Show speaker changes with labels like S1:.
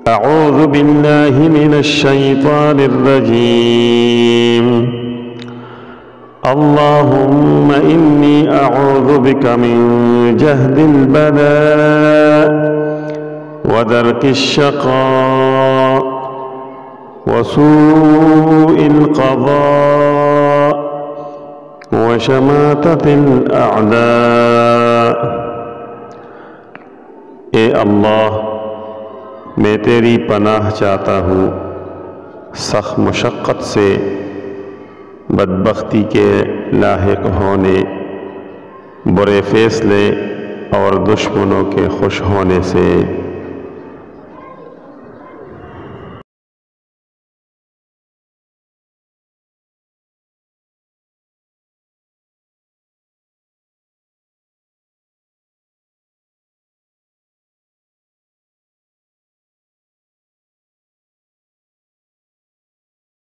S1: अऊज़ु बिल्लाहि मिनश शैतानिर रजीम। अल्लाहुम्मा इन्नी अऊज़ु बिका मिन जहदिल बला व दरकिश शक़ा व सूइल क़ज़ा व शमाततिल अअदा। ए अल्लाह, मैं तेरी पनाह चाहता हूँ सख्त मुशक्क़त से, बदबख्ती के लाहिक होने, बुरे फ़ैसले और दुश्मनों के खुश होने से।